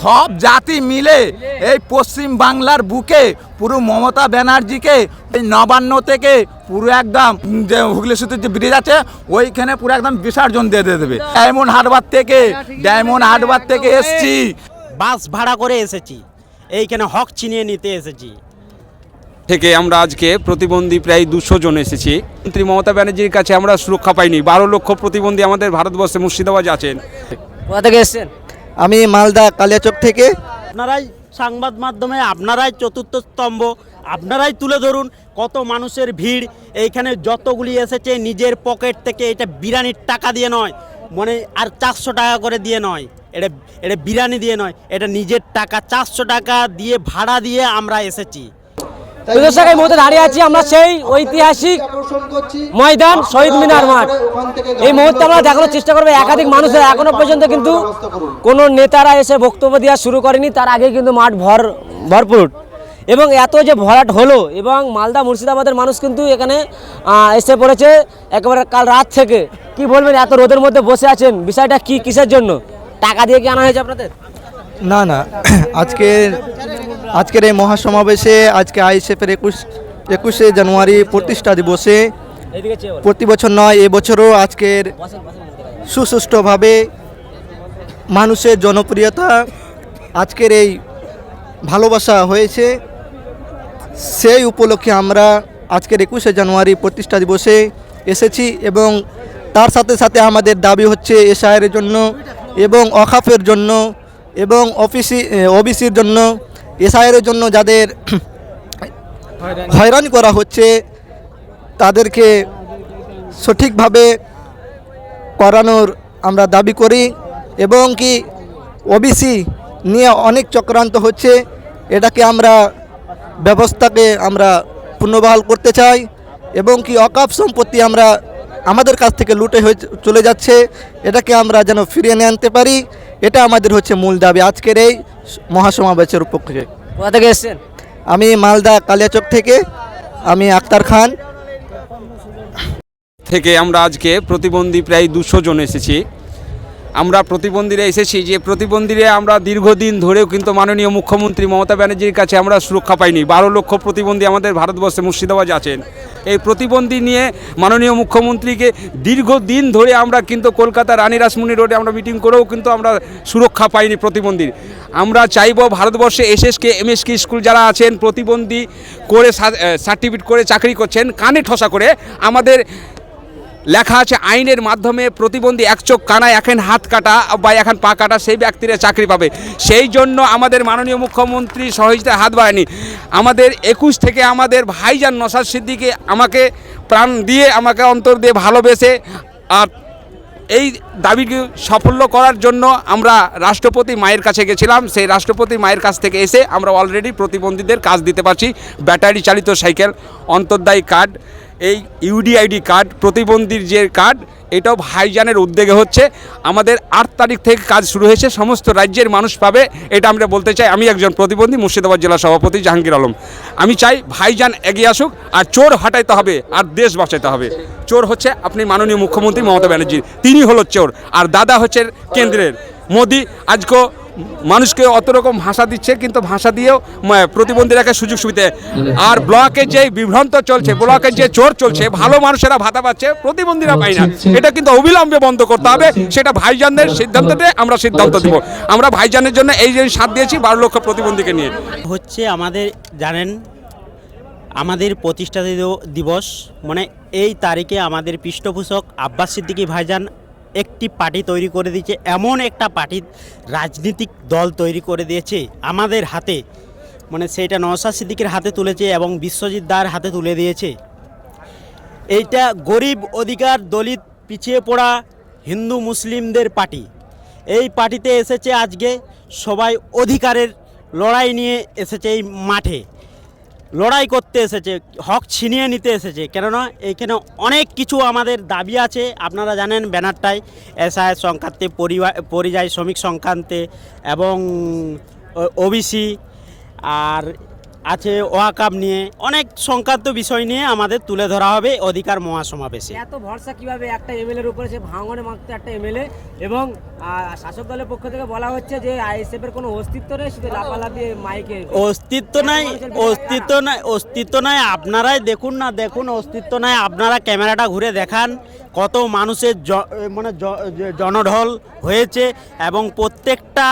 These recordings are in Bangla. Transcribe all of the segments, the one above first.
সব জাতি মিলে এই পশ্চিম বাংলার বুকে পুরো মমতা ব্যানার্জিকে এই নবান্ন থেকে পুরো একদম যে হুগলি সেতুর যে ব্রিজ আছে ওইখানে পুরো একদম বিসর্জন দিয়ে দেবে। ডায়মন্ড হারবার থেকে এসছি, বাস ভাড়া করে এসেছি, এইখানে হক ছিনিয়ে নিতে এসেছি। থেকে আমরা আজকে প্রতিবন্ধী প্রায় 200 জন এসেছি। মন্ত্রী মমতা ব্যানার্জির কাছে আমরা সুরক্ষা পাইনি। 12 লক্ষ প্রতিবন্ধী আমাদের ভারতবর্ষে মুর্শিদাবাদে আছেন। কোথা থেকে এসেছেন? আমি মালদা কালিয়াচক থেকে। আপনারাই সংবাদ মাধ্যমে, আপনারাই চতুর্থ স্তম্ভ, আপনারাই তুলে ধরুন কত মানুষের ভিড়। এইখানে যতগুলি এসেছে নিজের পকেট থেকে, এটা বিরিয়ানির টাকা দিয়ে নয়, মানে আর 400 টাকা করে দিয়ে নয়, এটা বিরিয়ানি দিয়ে নয়, এটা নিজের টাকা 400 টাকা দিয়ে ভাড়া দিয়ে আমরা এসেছি। এই মুহূর্তে দাঁড়িয়ে আছি আমরা সেই ঐতিহাসিক ময়দান শহীদ মিনার মাঠ। এই মুহূর্তে আমরা দেখানোর চেষ্টা করবো একাধিক মানুষের এখনো পর্যন্ত কিন্তু কোনো নেতারা এসে বক্তব্য দেওয়া শুরু করেনি, তার আগে কিন্তু মাঠ ভরপুর। এবং এত যে ভরাট হলো, এবং মালদা মুর্শিদাবাদের মানুষ কিন্তু এখানে এসে পড়েছে একেবারে কাল রাত থেকে। কি বলবেন, এত রোদের মধ্যে বসে আছেন, বিষয়টা কি, কিসের জন্য? টাকা দিয়ে কি আনা হয়েছে আপনাদের? না, আজকের এই মহাসমাবেশে আজকে আইএসএফের 21শে জানুয়ারি প্রতিষ্ঠা দিবসে প্রতি বছর নয়, এবছরও আজকের সুষ্ঠুভাবে মানুষের জনপ্রিয়তা, আজকের এই ভালোবাসা হয়েছে, সেই উপলক্ষে আমরা আজকের 21শে জানুয়ারি প্রতিষ্ঠা দিবসে এসেছি। এবং তার সাথে সাথে আমাদের দাবি হচ্ছে এসআইয়ের জন্য এবং অকাফের জন্য এবং ওবিসির জন্য, এসআইয়ের জন্য যাদের হয়রানি করা হচ্ছে তাদেরকে সঠিকভাবে করানোর আমরা দাবি করি। এবং কি ওবিসি নিয়ে অনেক চক্রান্ত হচ্ছে, এটাকে আমরা ব্যবস্থাকে আমরা পুনর্বহাল করতে চাই। এবং কি অকাফ সম্পত্তি আমাদের কাছ থেকে লুটে হয়ে চলে যাচ্ছে, এটাকে আমরা যেন ফিরিয়ে নিয়ে আনতে পারি, এটা আমাদের হচ্ছে মূল দাবি আজকের এই মহাসমাবেশের উপলক্ষে। কোথা থেকে এসেছেন? আমি মালদা কালিয়াচক থেকে, আমি আক্তার খান। থেকে আমরা আজকে প্রতিবন্ধী প্রায় 200 জন এসেছি। আমরা প্রতিবন্ধীরা এসেছি যে প্রতিবন্ধীরা আমরা দীর্ঘদিন ধরেও কিন্তু মাননীয় মুখ্যমন্ত্রী মমতা ব্যানার্জির কাছে আমরা সুরক্ষা পাইনি। 12 লক্ষ প্রতিবন্ধী আমাদের ভারতবর্ষে মুর্শিদাবাদে আছেন। এই প্রতিবন্ধী নিয়ে মাননীয় মুখ্যমন্ত্রীকে দীর্ঘদিন ধরে আমরা কিন্তু কলকাতা রানী রাসমণি রোডে আমরা মিটিং করেও কিন্তু আমরা সুরক্ষা পাইনি প্রতিবন্ধীর। আমরা চাইব ভারতবর্ষে এসএসকে এমএসকে স্কুল যারা আছেন প্রতিবন্ধী করে সার্টিফিকেট করে চাকরি করছেন, কানে ঠসা করে আমাদের লেখা আছে আইনের মাধ্যমে প্রতিবন্ধী এক চোখ কানা, এখন হাত কাটা বা এখন পা কাটা সেই ব্যক্তিরা চাকরি পাবে। সেই জন্য আমাদের মাননীয় মুখ্যমন্ত্রী সহযোগিতায় হাত বাড়ায়নি। আমাদের 21 থেকে আমাদের ভাইজান নওশাদ সিদ্দিকী আমাকে প্রাণ দিয়ে, আমাকে অন্তর দিয়ে ভালোবেসে, আর এই দাবিকে সাফল্য করার জন্য আমরা রাষ্ট্রপতি মায়ের কাছে গেছিলাম। সেই রাষ্ট্রপতি মায়ের কাছ থেকে এসে আমরা অলরেডি প্রতিবন্ধীদের কাজ দিতে পারছি। ব্যাটারি চালিত সাইকেল, অন্তর্দায়ী কার্ড, এই ইউডিআইডি কার্ড, প্রতিবন্ধীর যে কার্ড, এটাও ভাইজানের উদ্যোগে হচ্ছে। আমাদের 8 তারিখ থেকে কাজ শুরু হয়েছে, সমস্ত রাজ্যের মানুষ পাবে, এটা আমরা বলতে চাই। আমি একজন প্রতিবন্ধী, মুর্শিদাবাদ জেলা সভাপতি জাহাঙ্গীর আলম। আমি চাই ভাইজান এগিয়ে আসুক, আর চোর হাঁটাইতে হবে, আর দেশ বাঁচাইতে হবে। চোর হচ্ছে আপনি মাননীয় মুখ্যমন্ত্রী মমতা ব্যানার্জি, তিনি হলো চোর, আর দাদা হচ্ছে কেন্দ্রের মোদি। আজকে মানুষকে অত রকম ভাষা দিচ্ছে, কিন্তু ভাষা দিয়েও প্রতিবন্ধীরাকে সুযোগ সুবিধা। আর ব্লকে যে বিভ্রান্ত চলছে, ব্লকে যে চোর চলছে, ভালো মানুষেরা ভাতা পাচ্ছে, প্রতিবন্ধীরা পায় না, এটা কিন্তু অবিলম্বে বন্ধ করতে হবে। সেটা ভাইজানদের সিদ্ধান্ততে আমরা সিদ্ধান্ত দেব। আমরা ভাইজানের জন্য এই যে সাথ দিয়েছি 12 লক্ষ প্রতিবন্ধীকে নিয়ে। হচ্ছে আমাদের জানেন আমাদের প্রতিষ্ঠা দিবস, মানে এই তারিখে আমাদের পৃষ্ঠপোষক আব্বাস সিদ্দিকী ভাইজান একটি পার্টি তৈরি করে দিয়েছে, এমন একটা পার্টি রাজনৈতিক দল তৈরি করে দিয়েছে আমাদের হাতে, মানে সেইটা নওশাদ সিদ্দিকীর হাতে তুলেছে এবং বিশ্বজিৎ দার হাতে তুলে দিয়েছে। এইটা গরিব, অধিকার, দলিত, পিছিয়ে পড়া হিন্দু মুসলিমদের পার্টি। এই পার্টিতে এসেছে আজকে সবাই অধিকারের লড়াই নিয়ে এসেছে, এই মাঠে লড়াই করতে এসেছে, হক ছিনিয়ে নিতে এসেছে। কেননা এইখানে অনেক কিছু আমাদের দাবি আছে, আপনারা জানেন ব্যানারটাই এসআই সংক্রান্তে, পরিযায়ী শ্রমিক সংক্রান্তে এবং ওবিসি, আর আছে ওয়াকাব নিয়ে অনেক সংক্রান্ত বিষয় নিয়ে আমাদের তুলে ধরা হবে অধিকার মহাসমাবেশে। এত ভরসা কিভাবে একটা এমএলএর উপরে, সে ভাঙনে মাত্র একটা এমএলএ, এবং শাসক দলের পক্ষ থেকে বলা হচ্ছে যে আইএসএফ এর কোনো অস্তিত্ব নেই, শুধু লাফালাফি মাইকে। অস্তিত্ব নাই, অস্তিত্ব নাই। আপনারাই দেখুন না, দেখুন অস্তিত্ব নাই। আপনারা ক্যামেরাটা ঘুরে দেখান কত মানুষের মানে জনঢল হয়েছে, এবং প্রত্যেকটা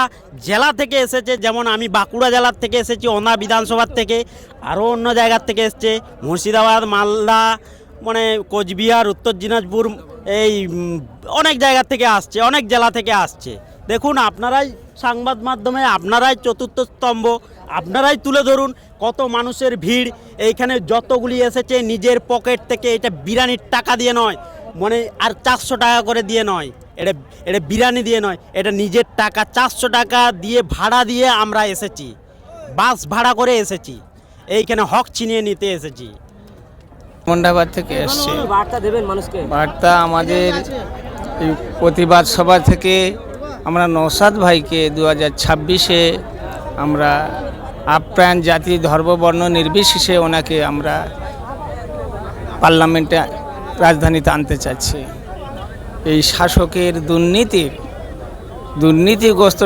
জেলা থেকে এসেছে। যেমন আমি বাঁকুড়া জেলার থেকে এসেছি, ওন্দা বিধানসভার থেকে, আরও অন্য জায়গার থেকে এসছে, মুর্শিদাবাদ, মালদা, মানে কোচবিহার, উত্তর দিনাজপুর, এই অনেক জায়গা থেকে আসছে, অনেক জেলা থেকে আসছে। দেখুন আপনারাই সংবাদ মাধ্যমে, আপনারাই চতুর্থ স্তম্ভ, আপনারাই তুলে ধরুন কত মানুষের ভিড় এইখানে। যতগুলি এসেছে নিজের পকেট থেকে, এটা বিরিয়ানির টাকা দিয়ে নয়, মানে আর 400 টাকা করে দিয়ে নয়, এটা বিরিয়ানি দিয়ে নয়, এটা নিজের টাকা 400 টাকা দিয়ে ভাড়া দিয়ে আমরা এসেছি, বাস ভাড়া করে এসেছি, এইখানে হক ছিনিয়ে নিতে এসেছি। মন্ডাবাদ থেকে এসছে। বার্তা দেবেন মানুষকে? বার্তা আমাদের এই প্রতিবাদ সভা থেকে আমরা নওশাদ ভাইকে 2026-এ আমরা আপ্যায়ন, জাতি ধর্ম বর্ণ নির্বিশেষে ওনাকে আমরা পার্লামেন্টে, রাজধানীতে আনতে চাচ্ছি। এই শাসকের দুর্নীতিগ্রস্ত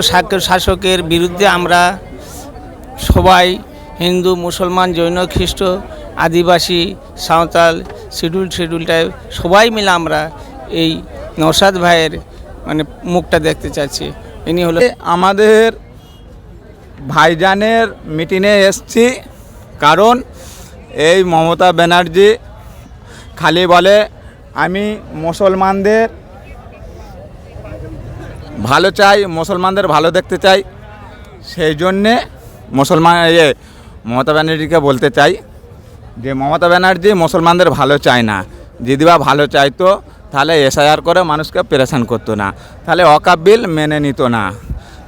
শাসকের বিরুদ্ধে আমরা সবাই, হিন্দু, মুসলমান, জৈন, খ্রিস্ট, আদিবাসী, সাঁওতাল, শিডিউল টাইপ সবাই মিলে আমরা এই নওশাদ ভাইয়ের মানে মুখটা দেখতে চাচ্ছি। ইনি হলো আমাদের ভাইজানের মিটিংয়ে এসছি, কারণ এই মমতা ব্যানার্জি খালি বলে আমি মুসলমানদের ভালো চাই, মুসলমানদের ভালো দেখতে চাই। সেই জন্যে মমতা ব্যানার্জিকে বলতে চাই যে মমতা ব্যানার্জি মুসলমানদের ভালো চায় না। যদি বা ভালো চাইতো তাহলে এসআইআর করে মানুষকে পেরেশান করতো না, তাহলে ওয়াকফ বিল মেনে নিত না।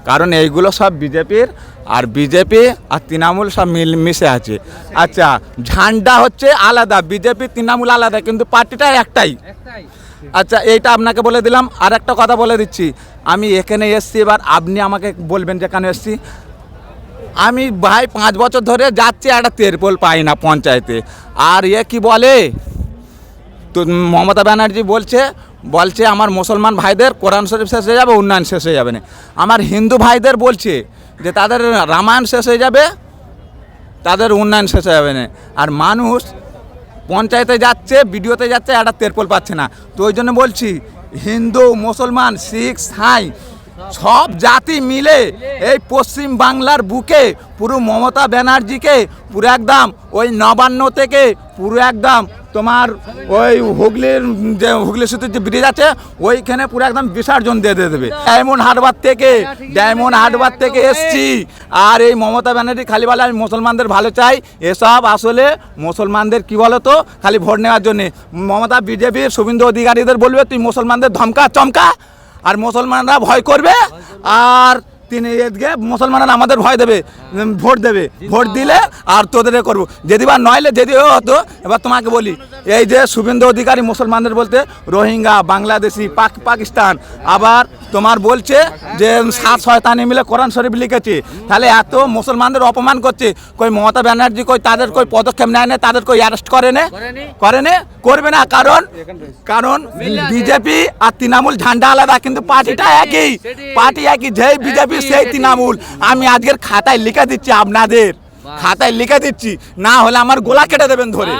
কারণ এইগুলো সব বিজেপির, আর বিজেপি আর তৃণমূল সব মিশে আছে। আচ্ছা, ঝান্ডা হচ্ছে আলাদা, বিজেপি তৃণমূল আলাদা, কিন্তু পার্টিটা একটাই। আচ্ছা, এইটা আপনাকে বলে দিলাম। আর একটা কথা বলে দিচ্ছি, আমি এখানে এসছি, এবার আপনি আমাকে বলবেন যে কেন এসছি। আমি ভাই 5 বছর ধরে যাচ্ছি, একটা তেরপোল পাই না পঞ্চায়েতে। আর কি বলে, তো মমতা ব্যানার্জি বলছে আমার মুসলমান ভাইদের কোরআন শরীফ শেষ হয়ে যাবে, উন্নয়ন শেষ হয়ে যাবে না। আমার হিন্দু ভাইদের বলছে যে তাদের রামায়ণ শেষ হয়ে যাবে, তাদের উন্নয়ন শেষ হয়ে যাবে না। আর মানুষ পঞ্চায়েতে যাচ্ছে, বিডিওতে যাচ্ছে, একটা তেরপোল পাচ্ছে না। তো ওই জন্য বলছি, হিন্দু, মুসলমান, শিখ, সাঁই সব জাতি মিলে এই পশ্চিম বাংলার বুকে পুরো মমতা ব্যানার্জিকে পুরো একদম ওই নবান্ন থেকে পুরো একদম তোমার ওই হুগলি সেতুর যে ব্রিজ আছে ওইখানে পুরো একদম বিসর্জন দিয়ে দেবে। ডায়মন্ড হারবার থেকে এসছি। আর এই মমতা ব্যানার্জি খালি বলে আমি মুসলমানদের ভালো চাই, এসব আসলে মুসলমানদের কি বলো তো খালি ভোট নেওয়ার জন্যে। মমতা বিজেপির শুভেন্দু অধিকারীদের বলবে তুই মুসলমানদের ধমকা চমকা, আর মুসলমানরা ভয় করবে, আর তিনি এদিকে মুসলমানরা আমাদের ভয় দেবে, ভোট দিলে আর তোদের করবো। যদি বা নইলে যদি হতো, এবার তোমাকে বলি, এই যে শুভেন্দু অধিকারী মুসলমানদের বলতে রোহিঙ্গা, বাংলাদেশি, পাকিস্তান, আবার তোমার বলছে যে 7 শয়তানি মিলে কোরআন শরীফ লিখেছে। তাহলে এত মুসলমানদের অপমান করছে, কই মমতা ব্যানার্জি তাদের পদক্ষেপ নেয় না, তাদের অ্যারেস্ট করে না, করবে না। কারণ বিজেপি আর তৃণমূল ঝান্ডা আলাদা, কিন্তু পার্টি একই, যেই বিজেপি সেই তৃণমূল। আমি আজকের খাতায় লিখে দিচ্ছি, আপনাদের খাতায় লিখে দিচ্ছি, না হলে আমার গোলা কেটে দেবেন ধরে।